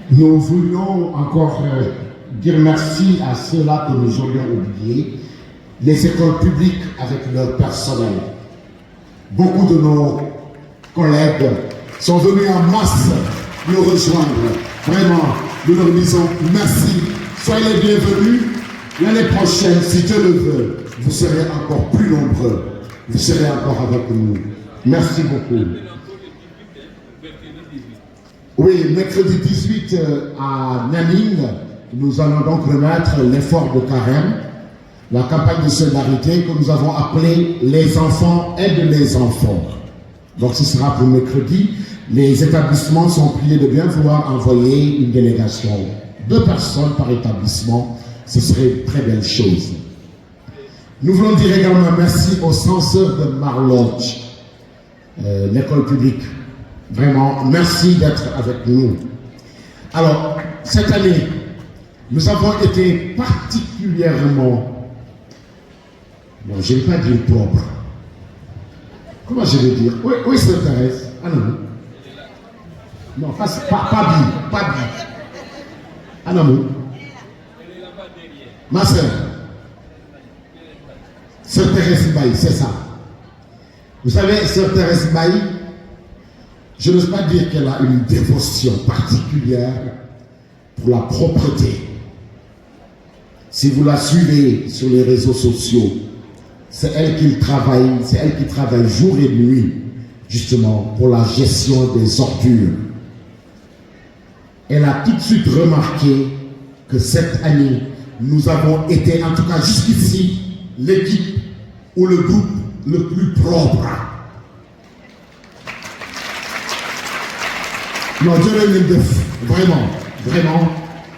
Nous voulions encore dire merci à ceux-là que nous aurions oubliés, les écoles publiques avec leur personnel. Beaucoup de nos collègues sont venus en masse nous rejoindre. Vraiment, nous leur disons merci. Soyez les bienvenus. L'année prochaine, si Dieu le veut, vous serez encore plus nombreux. Vous serez encore avec nous. Merci beaucoup. Oui, mercredi 18 à Nanning, nous allons donc remettre l'effort de carême, la campagne de solidarité que nous avons appelée « Les enfants aident les enfants ». Donc ce sera pour mercredi. Les établissements sont priés de bien vouloir envoyer une délégation. 2 personnes par établissement, ce serait une très belle chose. Nous voulons dire également merci aux censeurs de Marlotte, l'école publique. Vraiment, merci d'être avec nous. Alors, cette année, nous avons été particulièrement, non, je ne vais pas dire propre. Comment je vais dire? Oui, c'est Thérèse. Ah non. Non, pas bi. Ah non. Ma soeur. Sœur Thérèse Baye, c'est ça. Vous savez, Sœur Thérèse Baye, je n'ose pas dire qu'elle a une dévotion particulière pour la propreté. Si vous la suivez sur les réseaux sociaux, c'est elle qui travaille jour et nuit, justement, pour la gestion des ordures. Elle a tout de suite remarqué que cette année, nous avons été, en tout cas jusqu'ici, l'équipe ou le groupe le plus propre. Non, Dieu le vraiment.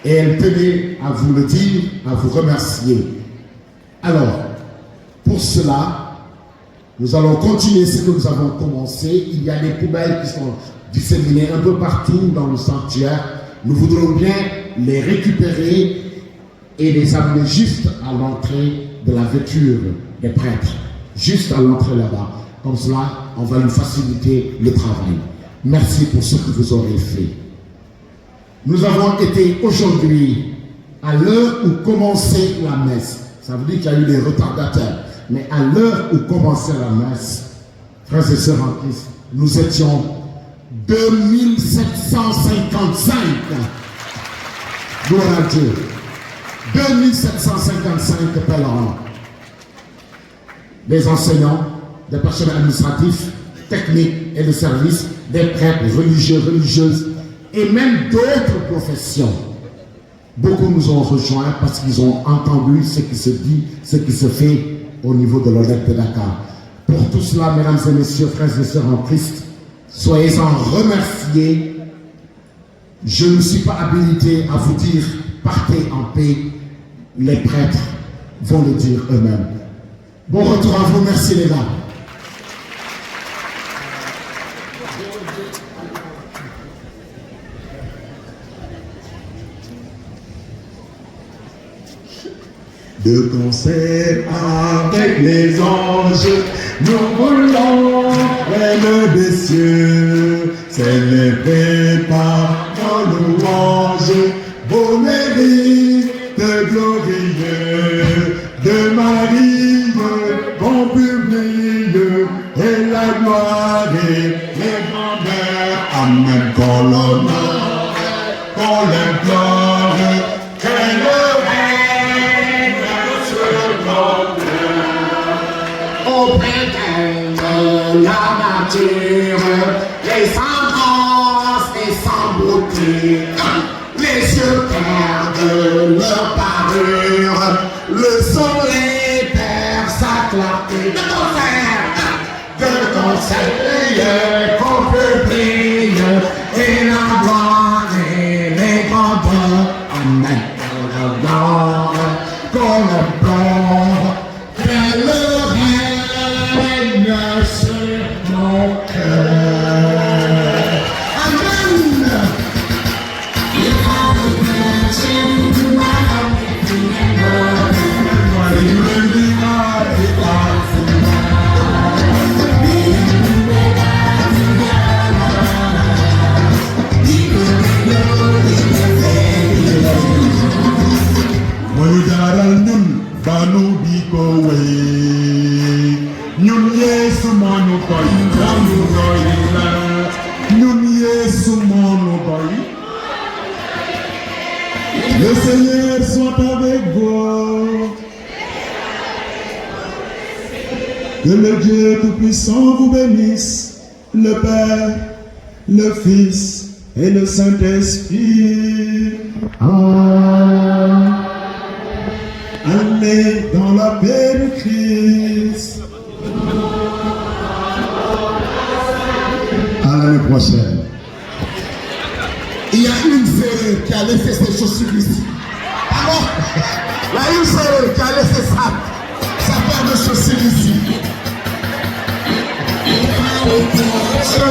Et elle tenait à vous le dire, à vous remercier. Alors, pour cela, nous allons continuer ce que nous avons commencé. Il y a des poubelles qui sont disséminées un peu partout dans le sanctuaire. Nous voudrons bien les récupérer et les amener juste à l'entrée de la vêture des prêtres. Juste à l'entrée là-bas. Comme cela, on va nous faciliter le travail. Merci pour ce que vous aurez fait. Nous avons été aujourd'hui, à l'heure où commençait la messe, ça veut dire qu'il y a eu des retardataires, mais à l'heure où commençait la messe, frères et sœurs en Christ, nous étions 2755. Gloire à Dieu. 2755 pèlerins. Des enseignants, des personnels administratifs, techniques et de services, des prêtres, religieux, religieuses, et même d'autres professions. Beaucoup nous ont rejoints parce qu'ils ont entendu ce qui se dit, ce qui se fait au niveau de l'ONEC de Dakar. Pour tout cela, mesdames et messieurs, frères et sœurs en Christ, soyez-en remerciés. Je ne suis pas habilité à vous dire partez en paix. Les prêtres vont le dire eux-mêmes. Bon retour à vous, merci les gars. De concert avec les anges, nous voulons, reine des cieux, célébrer par nos louanges, vos mérites glorieux, de Marie, bon public, et la gloire et les grandeurs. Amen, qu'on l'honneur, qu'on l'implore, qu'elle la nature, les sans grâce et sans beauté, les yeux perdent leur parure, le soleil perd sa clarté. De concert, qu'on peut briller, et la gloire et les grandeurs. Amen. Qu'on le gloire, qu'on le gloire, qu'elle règne sur mon cœur. Amen. keep away. Ñun Yesu moo ñu doy, moo ñu doy la. Ñun Yesu moo ñu doy. Le Seigneur soit avec vous. Que le Dieu Tout-Puissant vous bénisse, le Père, le Fils et le Saint-Esprit. Allez dans la paix de Christ. À l'année prochaine. Il y a une sœur qui a laissé ses chaussures ici. Alors, il y a une sœur qui a laissé sa paire de chaussures ici. Sœur,